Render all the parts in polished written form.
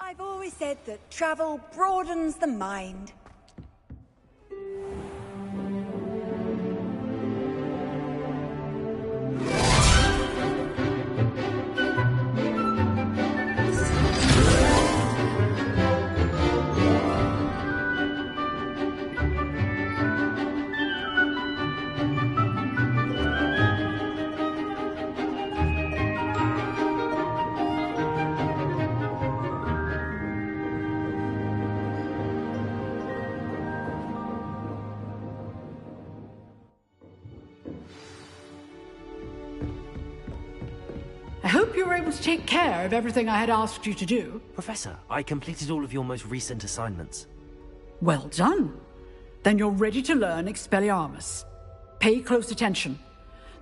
I've always said that travel broadens the mind. I hope you were able to take care of everything I had asked you to do. Professor, I completed all of your most recent assignments. Well done. Then you're ready to learn Expelliarmus. Pay close attention.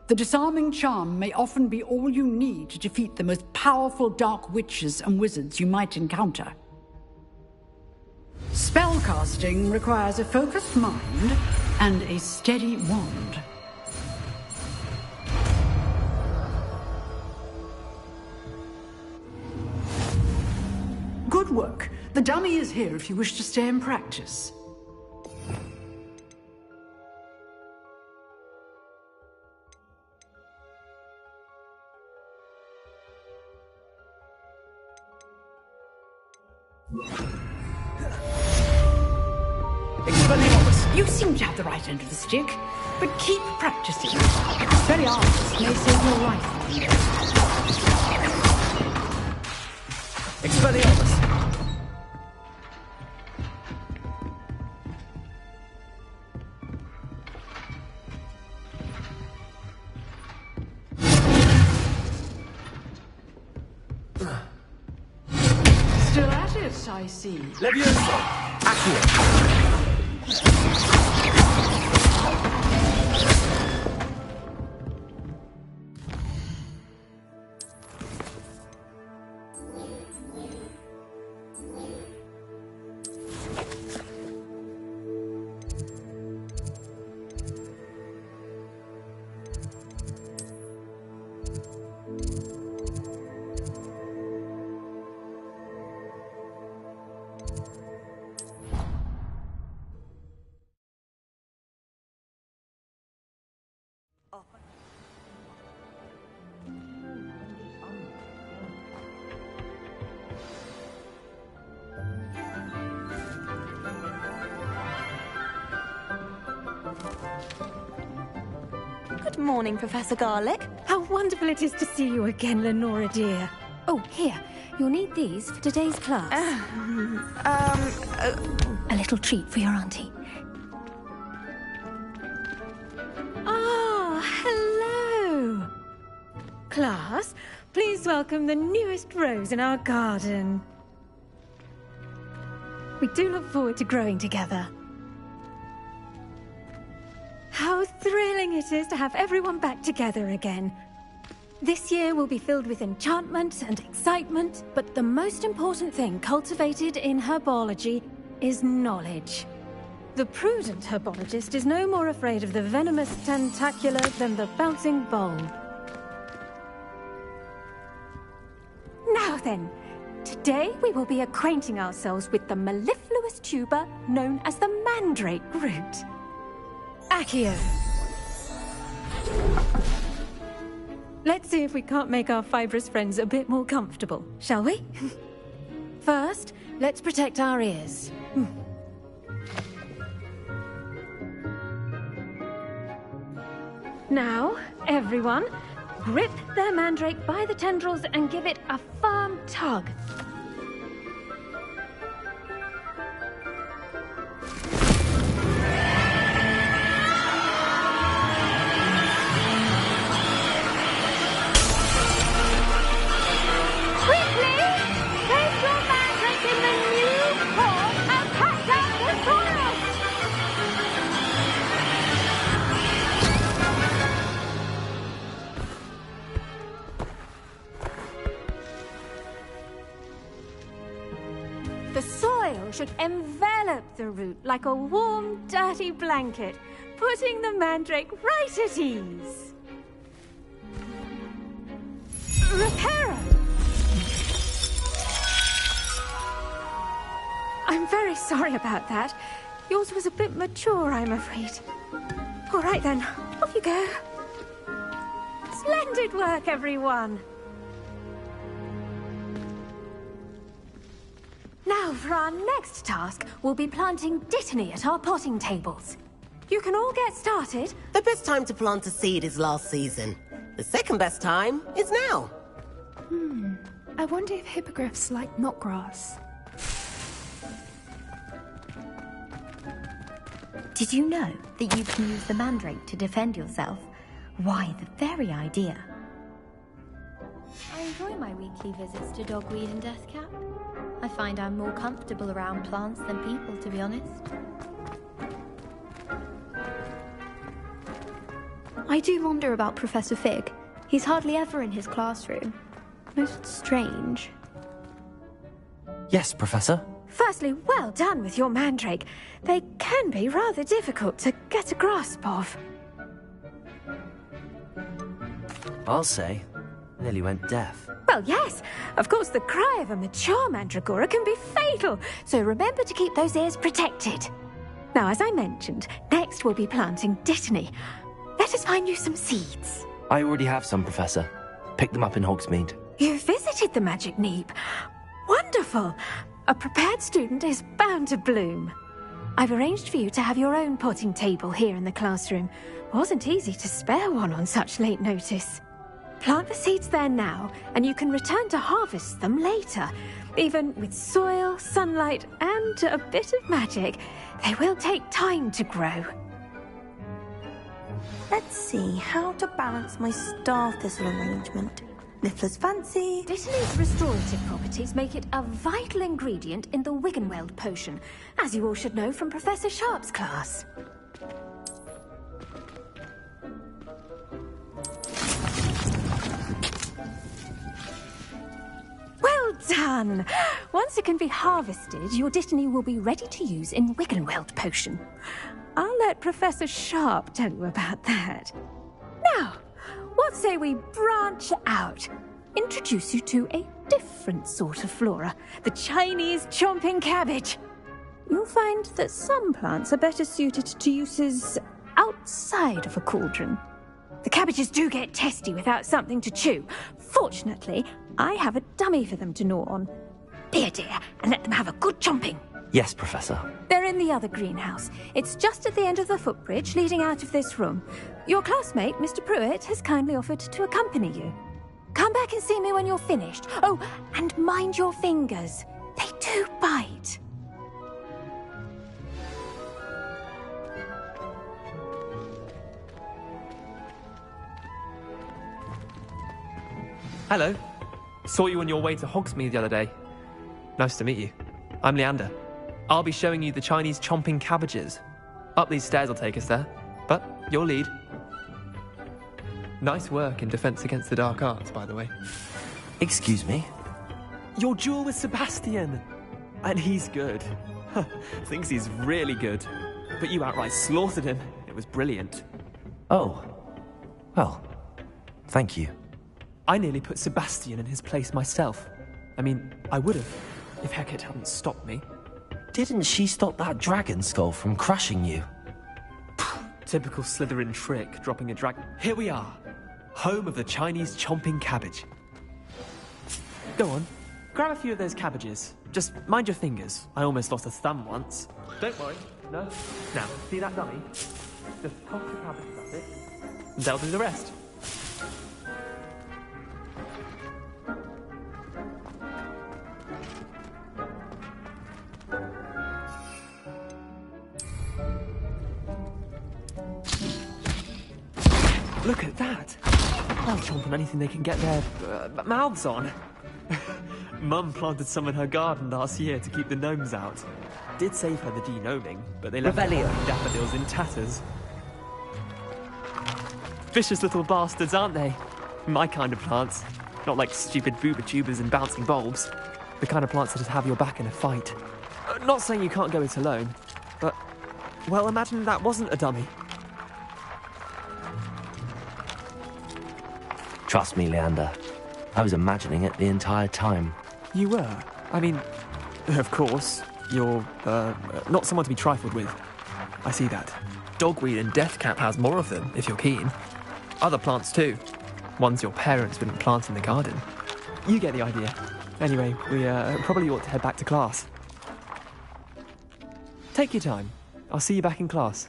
The disarming charm may often be all you need to defeat the most powerful dark witches and wizards you might encounter. Spellcasting requires a focused mind and a steady wand. Good work. The dummy is here if you wish to stay and practice. Expelliarmus, you seem to have the right end of the stick, but keep practicing. Expelliarmus may save your life. Expelliarmus! Still at it, I see. Leviosa! Accio! Good morning, Professor Garlic. How wonderful it is to see you again, Lenora dear. Oh, here. You'll need these for today's class. A little treat for your auntie. Ah, hello. Class, please welcome the newest rose in our garden. We do look forward to growing together. How thrilling it is to have everyone back together again. This year will be filled with enchantment and excitement, but the most important thing cultivated in herbology is knowledge. The prudent herbologist is no more afraid of the venomous tentacula than the bouncing bulb. Now then, today we will be acquainting ourselves with the mellifluous tuber known as the mandrake root. Accio. Let's see if we can't make our fibrous friends a bit more comfortable, shall we? First, let's protect our ears. Now, everyone, grip their mandrake by the tendrils and give it a firm tug. The soil should envelop the root like a warm, dirty blanket, putting the mandrake right at ease. Reparo! sorry about that. Yours was a bit mature, I'm afraid. All right then, off you go. Splendid work, everyone. Now, for our next task, we'll be planting dittany at our potting tables. You can all get started. The best time to plant a seed is last season. The second best time is now. I wonder if hippogriffs like knotgrass. Did you know that you can use the mandrake to defend yourself? Why, the very idea. I enjoy my weekly visits to Dogweed and Deathcap. I find I'm more comfortable around plants than people, to be honest. I do wonder about Professor Fig. He's hardly ever in his classroom. Most strange. Yes, Professor. Firstly, well done with your mandrake. They can be rather difficult to get a grasp of. I'll say, nearly went deaf. Well, yes. Of course, the cry of a mature mandragora can be fatal, so remember to keep those ears protected. Now, as I mentioned, next we'll be planting dittany. Let us find you some seeds. I already have some, Professor. Picked them up in Hogsmeade. You visited the Magic Neep. Wonderful. A prepared student is bound to bloom. I've arranged for you to have your own potting table here in the classroom. Wasn't easy to spare one on such late notice. Plant the seeds there now, and you can return to harvest them later. Even with soil, sunlight, and a bit of magic, they will take time to grow. Let's see how to balance my star thistle arrangement. Niffler's fancy. Dittany's restorative properties make it a vital ingredient in the Wiggenweld potion, as you all should know from Professor Sharp's class. Well done! Once it can be harvested, your dittany will be ready to use in Wiggenweld potion. I'll let Professor Sharp tell you about that. Now, what say we branch out? Introduce you to a different sort of flora, the Chinese chomping cabbage. You'll find that some plants are better suited to uses outside of a cauldron. The cabbages do get testy without something to chew. Fortunately, I have a dummy for them to gnaw on. Be a dear and let them have a good chomping. Yes, Professor. They're in the other greenhouse. It's just at the end of the footbridge leading out of this room. Your classmate, Mr. Pruitt, has kindly offered to accompany you. Come back and see me when you're finished. Oh, and mind your fingers. They do bite. Hello. Saw you on your way to Hogsmeade the other day. Nice to meet you. I'm Leander. I'll be showing you the Chinese chomping cabbages. Up these stairs will take us there, but you'll lead. Nice work in Defense Against the Dark Arts, by the way. Excuse me? Your duel with Sebastian! And he's good. Thinks he's really good. But you outright slaughtered him. It was brilliant. Oh. Well, thank you. I nearly put Sebastian in his place myself. I mean, I would have, if Hecate hadn't stopped me. Didn't she stop that dragon skull from crushing you? Typical Slytherin trick, dropping a dragon. Here we are, home of the Chinese chomping cabbage. Go on, grab a few of those cabbages. Just mind your fingers. I almost lost a thumb once. Don't worry, no. Now, see that dummy? Just toss the cabbages at it, and they'll do the rest. Look at that! They'll chomp on anything they can get their mouths on. Mum planted some in her garden last year to keep the gnomes out. Did save her the de-gnoming, but they left her daffodils in tatters. Vicious little bastards, aren't they? My kind of plants. Not like stupid booba tubers and bouncing bulbs. The kind of plants that just have your back in a fight. Not saying you can't go it alone, but... well, imagine that wasn't a dummy. Trust me, Leander. I was imagining it the entire time. You were? I mean, of course. You're, not someone to be trifled with. I see that. Dogweed and deathcap has more of them, if you're keen. Other plants too. Ones your parents wouldn't plant in the garden. You get the idea. Anyway, we probably ought to head back to class. Take your time. I'll see you back in class.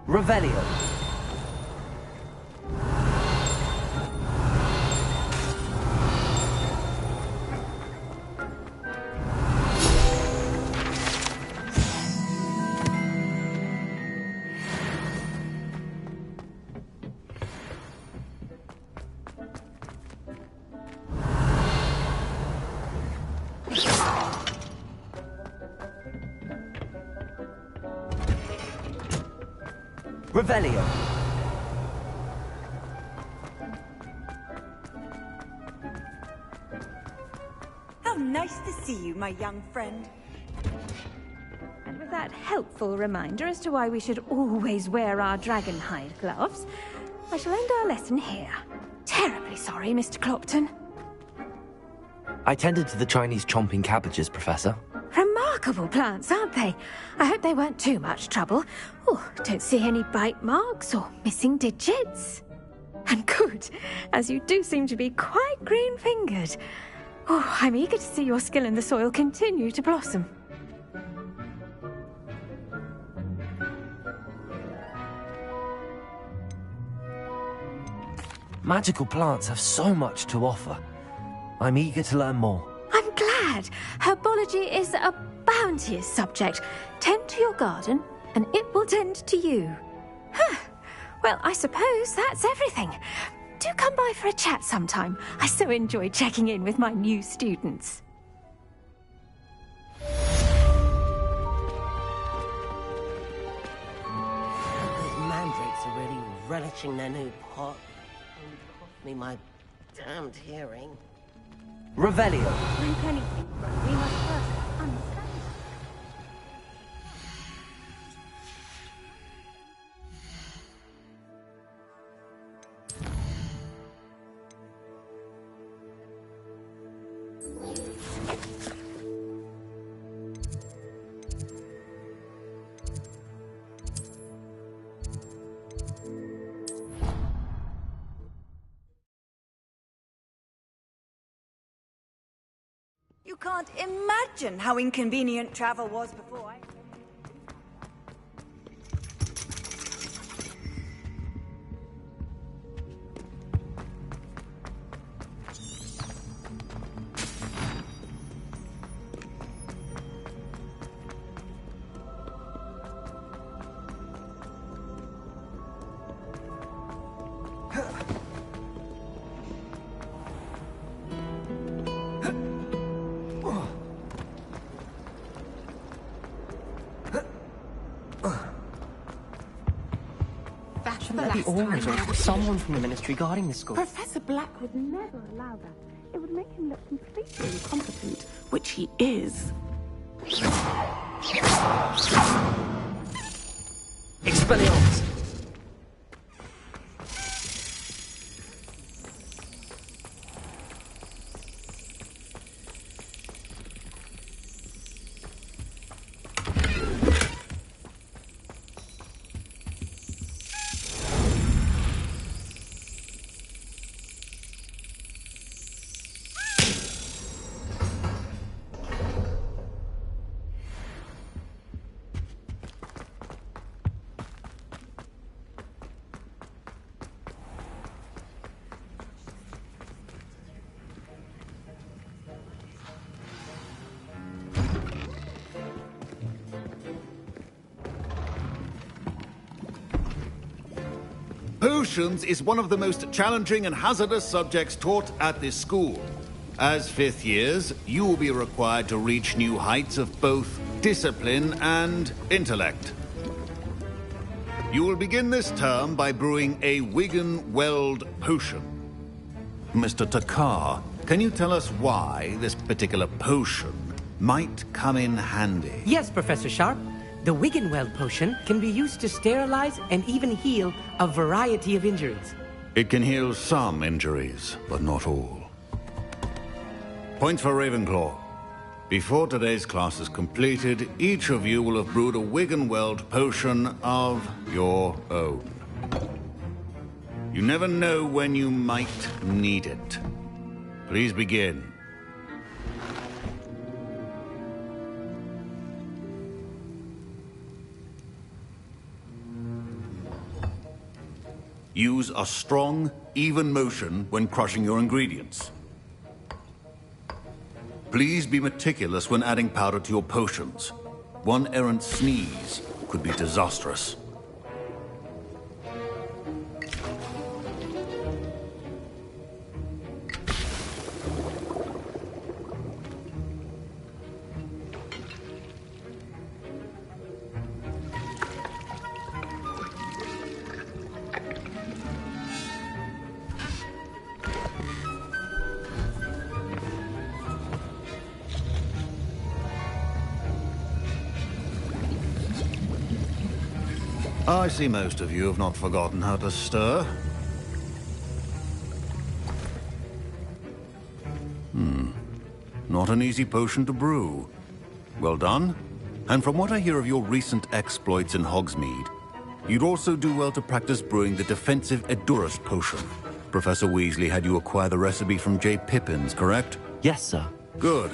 Revelio. Revelio. How nice to see you, my young friend. And with that helpful reminder as to why we should always wear our dragon hide gloves, I shall end our lesson here. Terribly sorry, Mr. Clopton. I tended to the Chinese chomping cabbages, Professor. Remarkable plants, aren't they? I hope they weren't too much trouble. Oh, don't see any bite marks or missing digits. And good, as you do seem to be quite green-fingered. Oh, I'm eager to see your skill in the soil continue to blossom. Magical plants have so much to offer. I'm eager to learn more. I'm glad. Herbology is a bounteous subject. Tend to your garden, and it will tend to you. Huh. Well, I suppose that's everything. Do come by for a chat sometime. I so enjoy checking in with my new students. Those mandrakes are really relishing their new pot. Cost me my damned hearing. Revelio. Like anything, we must first understand. You can't imagine how inconvenient travel was before I... Someone from the ministry guarding the school. Professor Black would never allow that. It would make him look completely incompetent, which he is. Expelliarmus. Potions is one of the most challenging and hazardous subjects taught at this school. As fifth years, you will be required to reach new heights of both discipline and intellect. You will begin this term by brewing a Wigan Weld potion. Mr. Takar, can you tell us why this particular potion might come in handy? Yes, Professor Sharp. The Wiggenweld potion can be used to sterilize and even heal a variety of injuries. It can heal some injuries, but not all. Points for Ravenclaw. Before today's class is completed, each of you will have brewed a Wiggenweld potion of your own. You never know when you might need it. Please begin. Use a strong, even motion when crushing your ingredients. Please be meticulous when adding powder to your potions. One errant sneeze could be disastrous. I see most of you have not forgotten how to stir. Not an easy potion to brew. Well done. And from what I hear of your recent exploits in Hogsmeade, you'd also do well to practice brewing the defensive Edurus potion. Professor Weasley had you acquire the recipe from J. Pippin's, correct? Yes, sir. Good.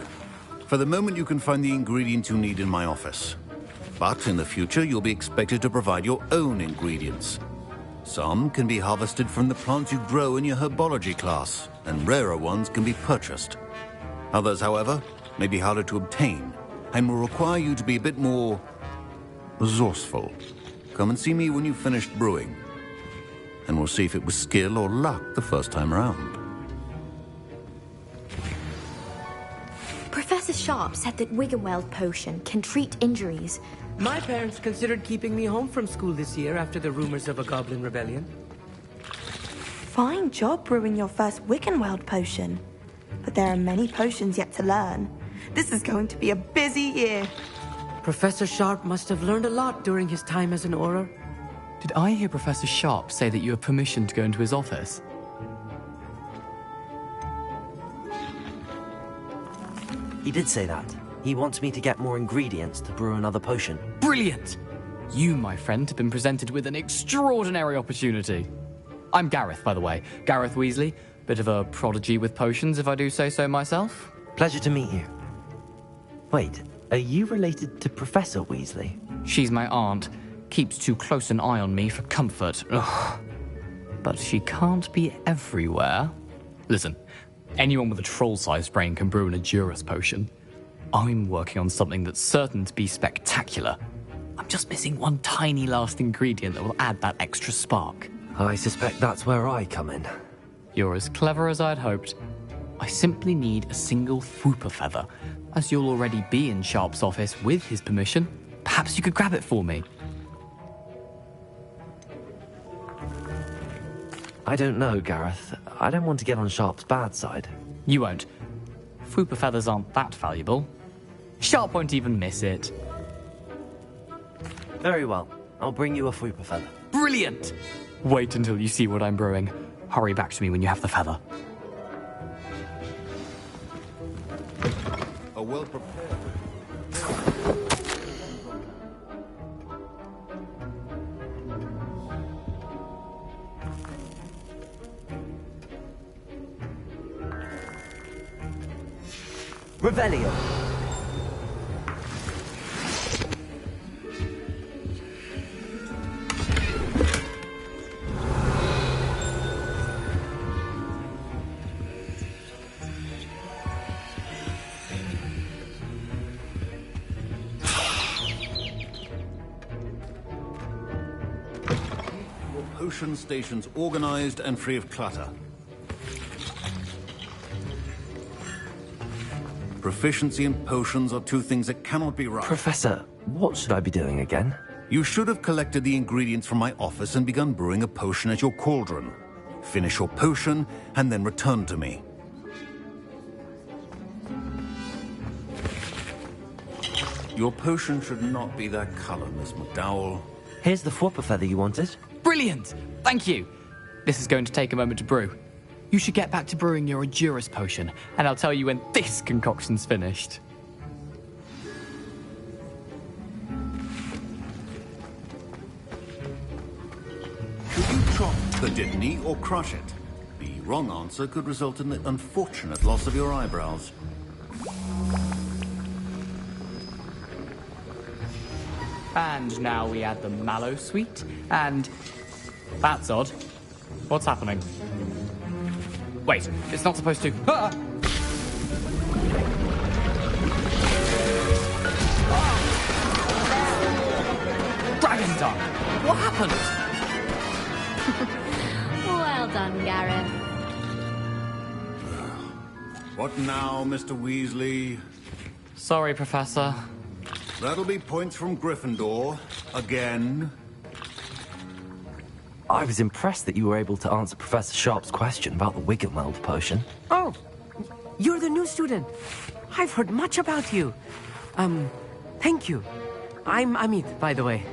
For the moment, you can find the ingredients you need in my office. But in the future, you'll be expected to provide your own ingredients. Some can be harvested from the plants you grow in your herbology class, and rarer ones can be purchased. Others, however, may be harder to obtain, and will require you to be a bit more resourceful. Come and see me when you've finished brewing, and we'll see if it was skill or luck the first time around. Professor Sharp said that Wiggenweld potion can treat injuries. My parents considered keeping me home from school this year after the rumors of a goblin rebellion. Fine job brewing your first Wiggenweld potion. But there are many potions yet to learn. This is going to be a busy year. Professor Sharp must have learned a lot during his time as an Auror. Did I hear Professor Sharp say that you have permission to go into his office? He did say that. He wants me to get more ingredients to brew another potion. Brilliant! You, my friend, have been presented with an extraordinary opportunity. I'm Gareth, by the way. Gareth Weasley. Bit of a prodigy with potions, if I do say so myself. Pleasure to meet you. Wait, are you related to Professor Weasley? She's my aunt. Keeps too close an eye on me for comfort. Ugh. But she can't be everywhere. Listen, anyone with a troll-sized brain can brew an Edurus potion. I'm working on something that's certain to be spectacular. I'm just missing one tiny last ingredient that will add that extra spark. I suspect that's where I come in. You're as clever as I'd hoped. I simply need a single Fwooper feather. As you'll already be in Sharp's office with his permission, perhaps you could grab it for me. I don't know, Gareth. I don't want to get on Sharp's bad side. You won't. Fwooper feathers aren't that valuable. Sharp won't even miss it. Very well. I'll bring you a Fwooper feather. Brilliant! Wait until you see what I'm brewing. Hurry back to me when you have the feather. A well-prepared... Revelio. Potion stations organized and free of clutter. Proficiency and potions are two things that cannot be rushed. Professor, what should I be doing again? You should have collected the ingredients from my office and begun brewing a potion at your cauldron. finish your potion, and then return to me. Your potion should not be that color, Miss McDowell. Here's the Fwopper feather you wanted. Brilliant! Thank you! This is going to take a moment to brew. You should get back to brewing your Adurus potion, and I'll tell you when this concoction's finished. Should you chop the Dittany or crush it? The wrong answer could result in the unfortunate loss of your eyebrows. And now we add the mallow sweet, and... That's odd. What's happening? Wait, it's not supposed to... Ah! Dragon tongue! What happened? Well done, Gareth. What now, Mr. Weasley? Sorry, Professor. That'll be points from Gryffindor. Again. I was impressed that you were able to answer Professor Sharp's question about the Wiggenweld potion. Oh, you're the new student. I've heard much about you. Thank you. I'm Amit, by the way.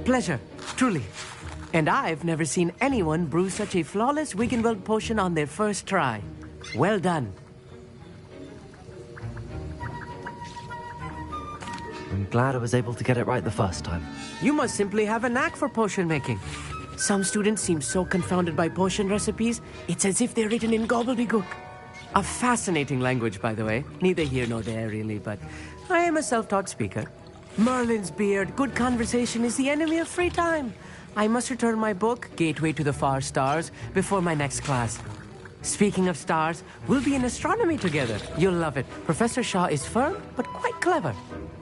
Pleasure, truly. And I've never seen anyone brew such a flawless Wiggenweld potion on their first try. Well done. I'm glad I was able to get it right the first time. You must simply have a knack for potion making. Some students seem so confounded by potion recipes, it's as if they're written in gobbledygook. A fascinating language, by the way. Neither here nor there, really, but I am a self-taught speaker. Merlin's beard, good conversation is the enemy of free time. I must return my book, Gateway to the Far Stars, before my next class. Speaking of stars, we'll be in astronomy together. You'll love it. Professor Shaw is firm, but quite clever.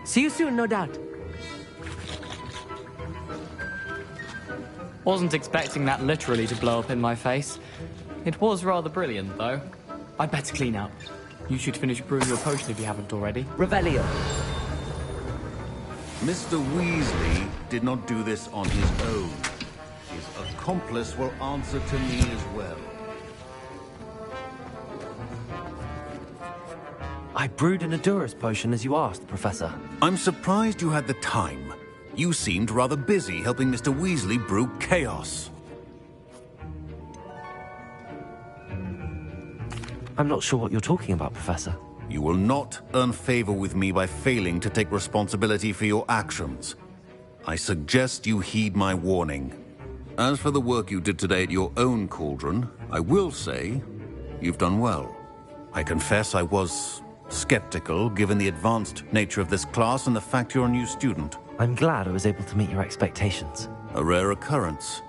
See you soon, no doubt. Wasn't expecting that literally to blow up in my face. It was rather brilliant, though. I'd better clean up. You should finish brewing your potion if you haven't already. Revelio. Mr. Weasley did not do this on his own. His accomplice will answer to me as well. I brewed an Adurus potion as you asked, Professor. I'm surprised you had the time. You seemed rather busy helping Mr. Weasley brew chaos. I'm not sure what you're talking about, Professor. You will not earn favor with me by failing to take responsibility for your actions. I suggest you heed my warning. As for the work you did today at your own cauldron, I will say you've done well. I confess I was skeptical, given the advanced nature of this class and the fact you're a new student. I'm glad I was able to meet your expectations. A rare occurrence.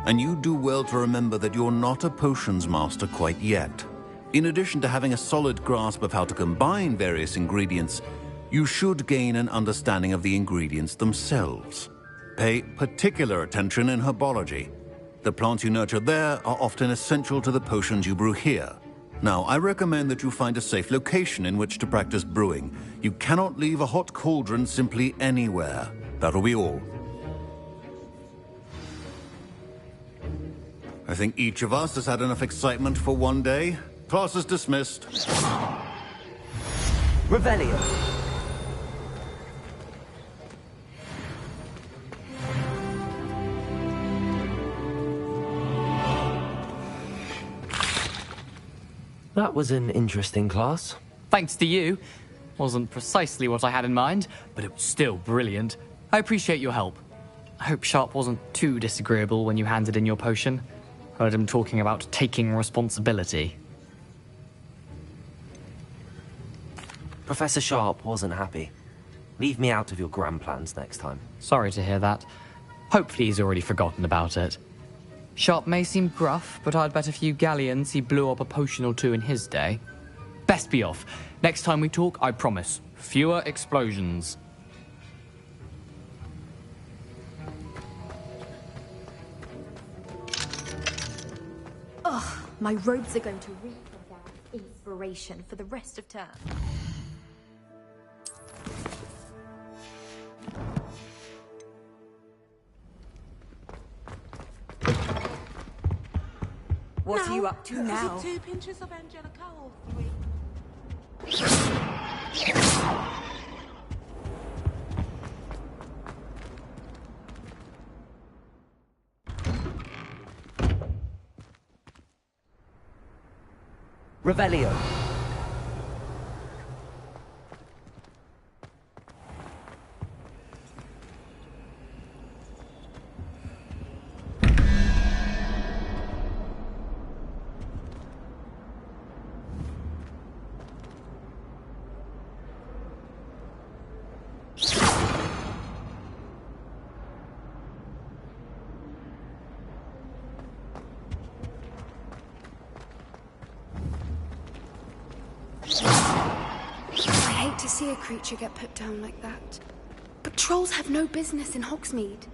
And you do well to remember that you're not a potions master quite yet. In addition to having a solid grasp of how to combine various ingredients, you should gain an understanding of the ingredients themselves. Pay particular attention in herbology. The plants you nurture there are often essential to the potions you brew here. Now, I recommend that you find a safe location in which to practice brewing. You cannot leave a hot cauldron simply anywhere. That'll be all. I think each of us has had enough excitement for one day. Class is dismissed. Revelio. That was an interesting class. Thanks to you. Wasn't precisely what I had in mind, but it was still brilliant. I appreciate your help. I hope Sharp wasn't too disagreeable when you handed in your potion. Heard him talking about taking responsibility. Professor Sharp wasn't happy. Leave me out of your grand plans next time. Sorry to hear that. Hopefully he's already forgotten about it. Sharp may seem gruff, but I'd bet a few galleons he blew up a potion or two in his day. Best be off. Next time we talk, I promise. Fewer explosions. Ugh, my robes are going to reek of their inspiration for the rest of term. What are you up to now? Is it 2 pinches of Angelica or 3? Revelio. To see a creature get put down like that. But trolls have no business in Hogsmeade.